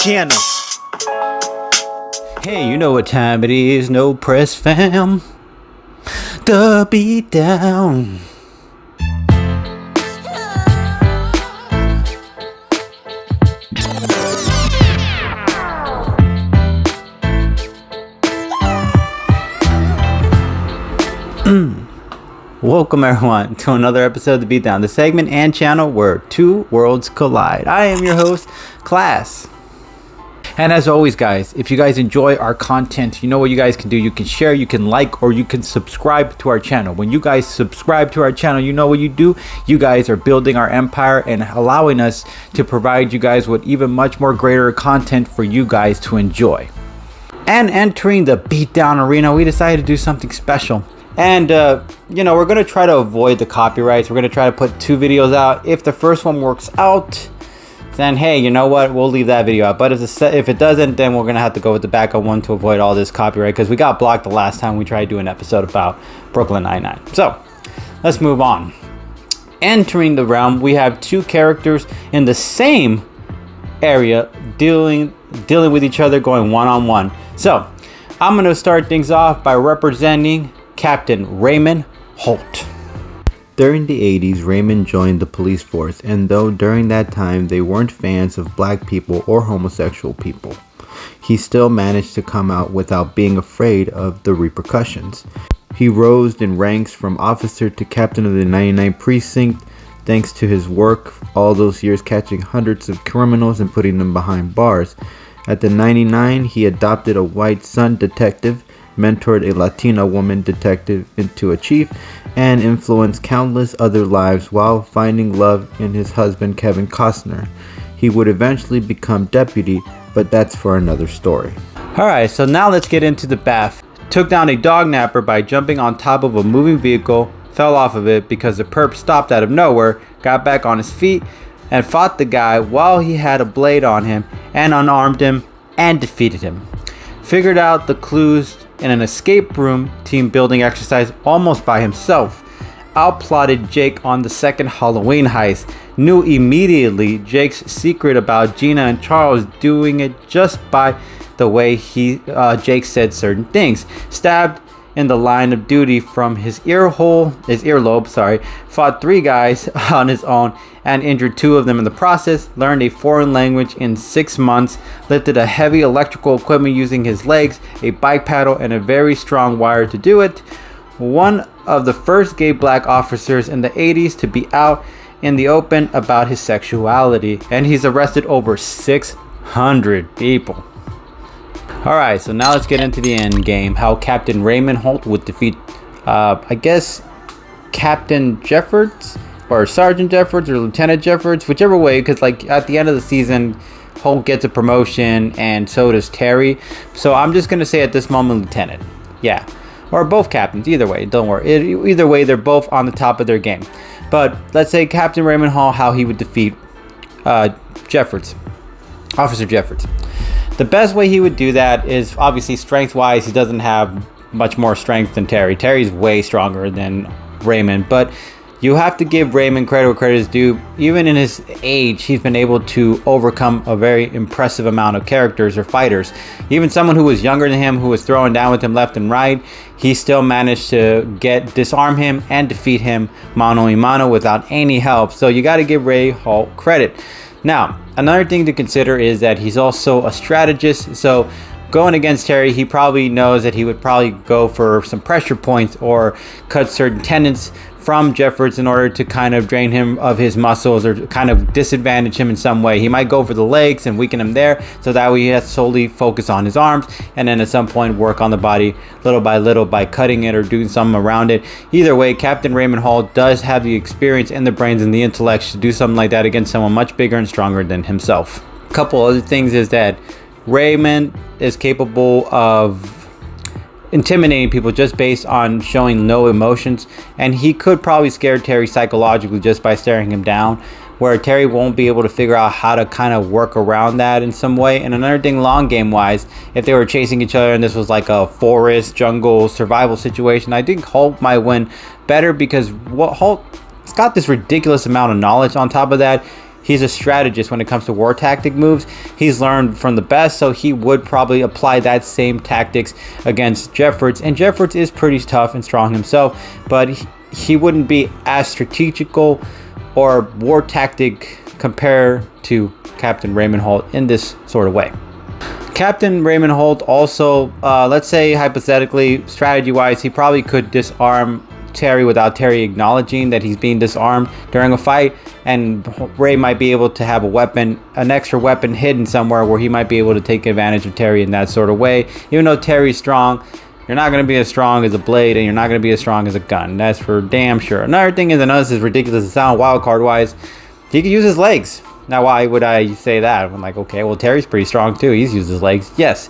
channel. Hey, you know what time it is, no press fam. The beat down. Welcome everyone to another episode of The Beatdown, the segment and channel where two worlds collide. I am your host, Class. And as always, guys, if you guys enjoy our content, you know what you guys can do. You can share, you can like, or you can subscribe to our channel. When you guys subscribe to our channel, you know what you do. You guys are building our empire and allowing us to provide you guys with even much more greater content for you guys to enjoy. And entering the Beatdown arena, we decided to do something special. And, we're going to try to avoid the copyrights. We're going to try to put two videos out. If the first one works out, then, hey, you know what? We'll leave that video out. But if it doesn't, then we're going to have to go with the backup one to avoid all this copyright. Because we got blocked the last time we tried to do an episode about Brooklyn Nine-Nine. So, let's move on. Entering the realm, we have two characters in the same area dealing with each other, going one-on-one. So, I'm going to start things off by representing Captain Raymond Holt. During the 80s, Raymond joined the police force, and though during that time they weren't fans of black people or homosexual people, he still managed to come out without being afraid of the repercussions. He rose in ranks from officer to captain of the 99th Precinct thanks to his work all those years catching hundreds of criminals and putting them behind bars. At the 99, he adopted a white son detective, mentored a Latina woman detective into a chief, and influenced countless other lives while finding love in his husband Kevin Costner. He would eventually become deputy, but that's for another story. Alright, so now let's get into the bath. Took down a dog napper by jumping on top of a moving vehicle, fell off of it because the perp stopped out of nowhere, got back on his feet, and fought the guy while he had a blade on him, and unarmed him, and defeated him. Figured out the clues in an escape room team building exercise almost by himself. Outplotted Jake on the second Halloween heist. Knew immediately Jake's secret about Gina and Charles, doing it just by the way Jake said certain things. Stabbed in the line of duty from his earlobe. Fought 3 guys on his own and injured 2 of them in the process. Learned a foreign language in 6 months. Lifted a heavy electrical equipment using his legs, a bike paddle, and a very strong wire to do it. One of the first gay black officers in the 80s to be out in the open about his sexuality. And he's arrested over 600 people. Alright, so now let's get into the end game. How Captain Raymond Holt would defeat, Captain Jeffords, or Sergeant Jeffords, or Lieutenant Jeffords, whichever way, because at the end of the season, Holt gets a promotion, and so does Terry. So I'm just going to say at this moment, Lieutenant. Yeah. Or both captains, either way, don't worry. Either way, they're both on the top of their game. But let's say Captain Raymond Holt, how he would defeat Jeffords. Officer Jeffords. The best way he would do that is obviously strength-wise. He doesn't have much more strength than Terry. Terry's way stronger than Raymond, but you have to give Raymond credit where credit is due. Even in his age, he's been able to overcome a very impressive amount of characters or fighters. Even someone who was younger than him, who was throwing down with him left and right, he still managed to disarm him and defeat him mano a mano without any help. So you got to give Ray Holt credit. Now, another thing to consider is that he's also a strategist. So going against Terry, he probably knows that he would probably go for some pressure points or cut certain tendons from Jeffords in order to kind of drain him of his muscles or kind of disadvantage him in some way. He might go for the legs and weaken him there, so that way he has to solely focus on his arms, and then at some point work on the body little by little by cutting it or doing something around it. Either way, Captain Raymond Holt does have the experience and the brains and the intellect to do something like that against someone much bigger and stronger than himself. A couple other things is that Raymond is capable of intimidating people just based on showing no emotions, and he could probably scare Terry psychologically just by staring him down, where Terry won't be able to figure out how to kind of work around that in some way. And another thing, long game wise, if they were chasing each other and this was like a forest jungle survival situation, I think Holt might win better, because Holt's got this ridiculous amount of knowledge. On top of that, he's a strategist when it comes to war tactic moves. He's learned from the best, so he would probably apply that same tactics against Jeffords. And Jeffords is pretty tough and strong himself, but he wouldn't be as strategical or war tactic compared to Captain Raymond Holt in this sort of way. Captain Raymond Holt also, let's say hypothetically, strategy-wise, he probably could disarm Terry without Terry acknowledging that he's being disarmed during a fight, and Ray might be able to have a weapon, an extra weapon hidden somewhere where he might be able to take advantage of Terry in that sort of way. Even though Terry's strong, you're not going to be as strong as a blade, and you're not going to be as strong as a gun. That's for damn sure. Another thing is, I know this is ridiculous to sound wild card wise, he could use his legs. Now, why would I say that? I'm like, okay, well, Terry's pretty strong too. He's used his legs. Yes.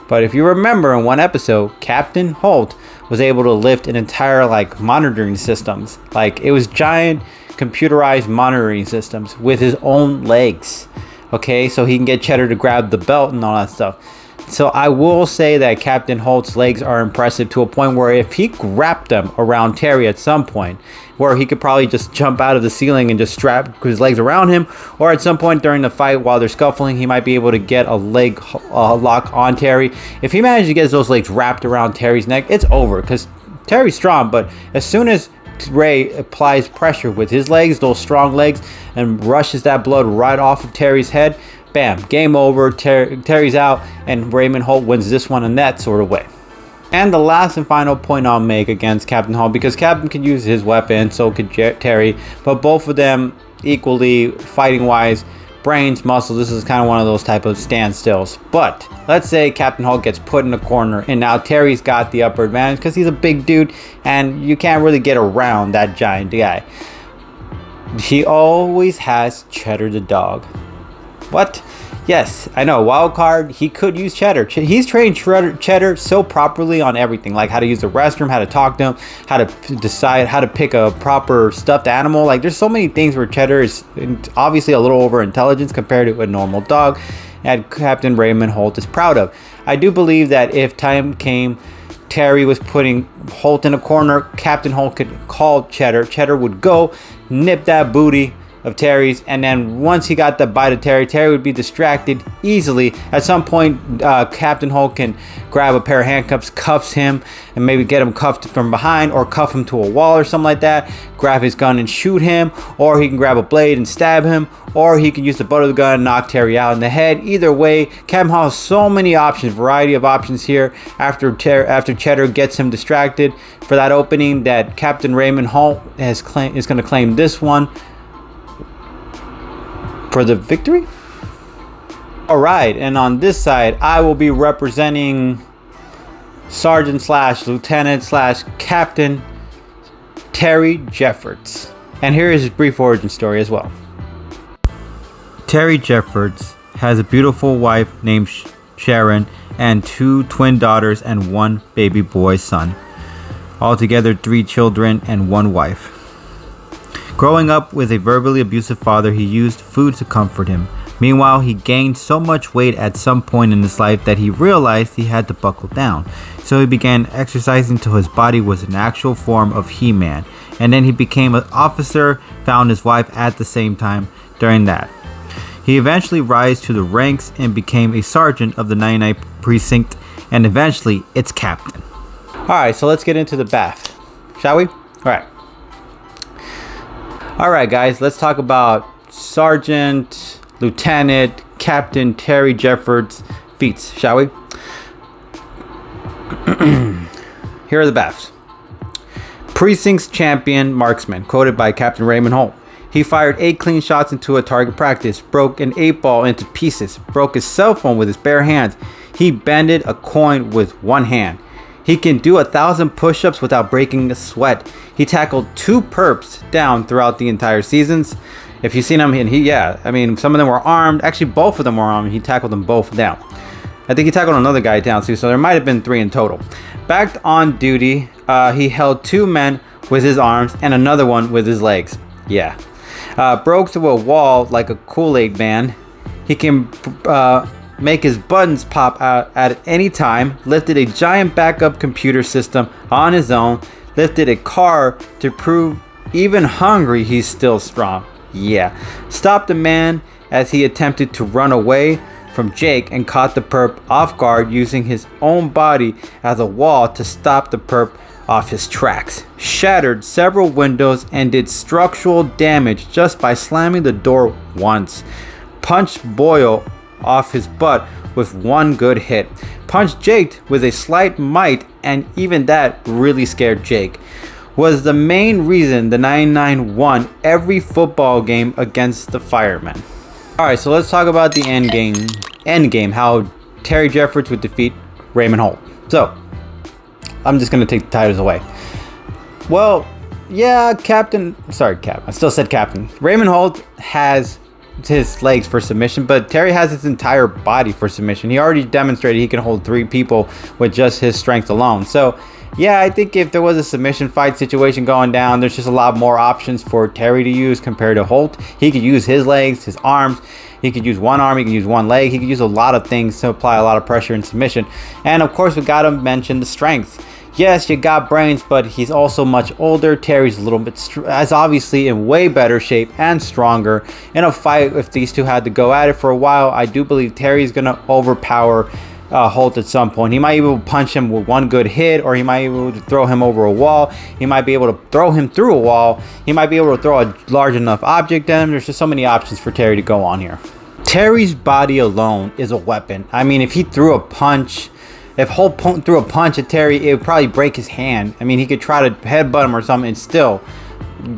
But if you remember in one episode, Captain Holt was able to lift an entire monitoring systems. It was giant computerized monitoring systems with his own legs. Okay, so he can get Cheddar to grab the belt and all that stuff. So I will say that Captain Holt's legs are impressive to a point where if he wrapped them around Terry at some point, where he could probably just jump out of the ceiling and just strap his legs around him, or at some point during the fight while they're scuffling, he might be able to get a leg lock on Terry. If he manages to get those legs wrapped around Terry's neck, it's over, because Terry's strong, but as soon as Ray applies pressure with his legs, those strong legs, and rushes that blood right off of Terry's head, bam, game over, Terry's out, and Raymond Holt wins this one in that sort of way. And the last and final point I'll make against Captain Holt, because Captain can use his weapon, so could Terry, but both of them equally, fighting-wise, brains, muscles, this is kind of one of those type of standstills. But let's say Captain Holt gets put in a corner, and now Terry's got the upper advantage because he's a big dude, and you can't really get around that giant guy. He always has Cheddar the dog. What? Yes, I know. Wild card, he could use Cheddar. He's trained Cheddar so properly on everything, like how to use the restroom, how to talk to him, how to decide how to pick a proper stuffed animal. There's so many things where Cheddar is obviously a little over intelligence compared to a normal dog, and Captain Raymond Holt is proud of. I do believe that if time came, Terry was putting Holt in a corner, Captain Holt could call Cheddar. Cheddar would go, nip that booty of Terry's, and then once he got the bite of Terry, Terry would be distracted easily. At some point, Captain Holt can grab a pair of handcuffs, cuffs him, and maybe get him cuffed from behind, or cuff him to a wall or something like that, grab his gun and shoot him, or he can grab a blade and stab him, or he can use the butt of the gun and knock Terry out in the head. Either way, Captain Holt has so many options, variety of options here after Cheddar gets him distracted for that opening, that Captain Raymond Holt is going to claim this one for the victory. Alright, and on this side, I will be representing Sergeant / Lieutenant / Captain Terry Jeffords. And here is his brief origin story as well. Terry Jeffords has a beautiful wife named Sharon and 2 twin daughters and 1 baby boy son. Altogether 3 children and 1 wife. Growing up with a verbally abusive father, he used food to comfort him. Meanwhile, he gained so much weight at some point in his life that he realized he had to buckle down. So he began exercising till his body was an actual form of He-Man. And then he became an officer, found his wife at the same time during that. He eventually rose to the ranks and became a sergeant of the 99th Precinct, and eventually its captain. Alright, so let's get into the bath, shall we? Alright guys, let's talk about Sergeant, Lieutenant, Captain Terry Jeffords' feats, shall we? Here are the baths. Precinct's champion marksman, quoted by Captain Raymond Holt. He fired 8 clean shots into a target practice, broke an 8-ball into pieces, broke his cell phone with his bare hands. He bended a coin with one hand. He can do 1,000 push-ups without breaking a sweat. He tackled 2 perps down throughout the entire seasons. If you've seen him, and some of them were armed. Actually, both of them were armed. He tackled them both down. I think he tackled another guy down too, so there might have been 3 in total. Back on duty, he held 2 men with his arms and another one with his legs. Yeah. Broke through a wall like a Kool-Aid man. He can make his buttons pop out at any time, lifted a giant backup computer system on his own, lifted a car to prove even hungry he's still strong. Yeah. Stopped the man as he attempted to run away from Jake and caught the perp off guard using his own body as a wall to stop the perp off his tracks. Shattered several windows and did structural damage just by slamming the door once. Punched Boyle off his butt with one good hit. Punched Jake with a slight might, and even that really scared Jake. Was the main reason the 99 won every football game against the Firemen. Alright, so let's talk about the end game, how Terry Jeffords would defeat Raymond Holt. So, I'm just going to take the titles away. Well, yeah, I still said Captain. Raymond Holt has his legs for submission, but Terry has his entire body for submission. He already demonstrated he can hold 3 people with just his strength alone. So, yeah, I think if there was a submission fight situation going down, there's just a lot more options for Terry to use compared to Holt. He could use his legs, his arms. He could use one arm, he could use one leg. He could use a lot of things to apply a lot of pressure in submission. And of course, we got to mention the strength. Yes, you got brains, but he's also much older. Terry's a little bit, as obviously in way better shape and stronger. In a fight, if these two had to go at it for a while, I do believe Terry's going to overpower Holt at some point. He might be able to punch him with one good hit, or he might be able to throw him over a wall. He might be able to throw him through a wall. He might be able to throw a large enough object at him. There's just so many options for Terry to go on here. Terry's body alone is a weapon. I mean, if he threw a punch, if Holt threw a punch at Terry, it would probably break his hand. I mean, he could try to headbutt him or something, and still,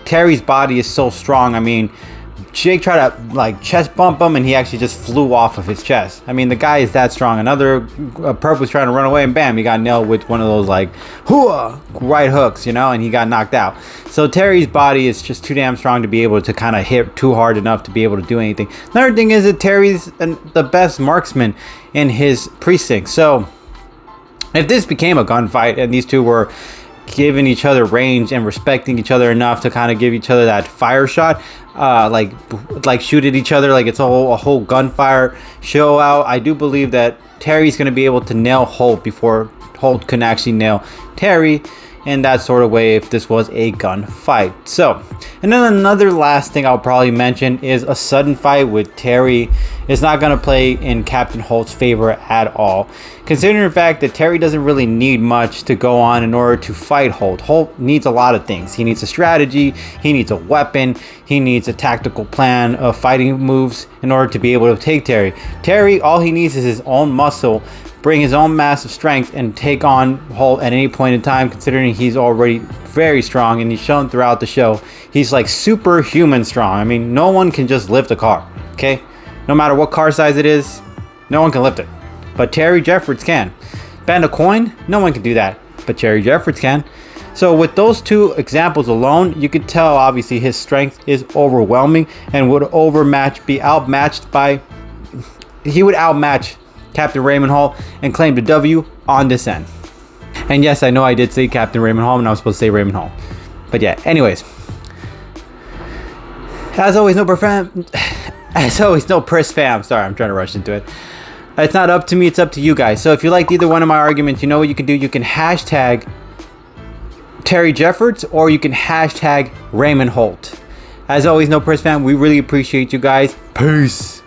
Terry's body is so strong. I mean, Jake tried to like chest bump him, and he actually just flew off of his chest. I mean, the guy is that strong. Another perp was trying to run away, and bam, he got nailed with one of those like right hooks, you know, and he got knocked out. So Terry's body is just too damn strong to be able to kind of hit too hard enough to be able to do anything. Another thing is that Terry's the best marksman in his precinct. So if this became a gunfight and these two were giving each other range and respecting each other enough to kind of give each other that fire shot, like shoot at each other like it's a whole gunfire show out, I do believe that Terry's going to be able to nail Holt before Holt can actually nail Terry in that sort of way if this was a gunfight. So, and then another last thing I'll probably mention is a sudden fight with Terry is not going to play in Captain Holt's favor at all, considering the fact that Terry doesn't really need much to go on in order to fight Holt. Holt needs a lot of things. He needs a strategy, he needs a weapon, he needs a tactical plan of fighting moves in order to be able to take Terry. Terry, all he needs is his own muscle, bring his own massive strength, and take on Holt at any point in time, considering he's already very strong, and he's shown throughout the show he's like superhuman strong. I mean, no one can just lift a car, okay? No matter what car size it is, no one can lift it. But Terry Jeffords can. Bend a coin? No one can do that, but Terry Jeffords can. So with those two examples alone, you could tell obviously his strength is overwhelming and would he would outmatch Captain Raymond Holt and claim the W on this end. And yes, I know I did say Captain Raymond Holt and I was supposed to say Raymond Holt. But yeah, anyways. As always, no Pris fam. Sorry, I'm trying to rush into it. It's not up to me, it's up to you guys. So if you liked either one of my arguments, you know what you can do. You can hashtag Terry Jeffords or you can hashtag Raymond Holt. As always, no Pris fam. We really appreciate you guys. Peace.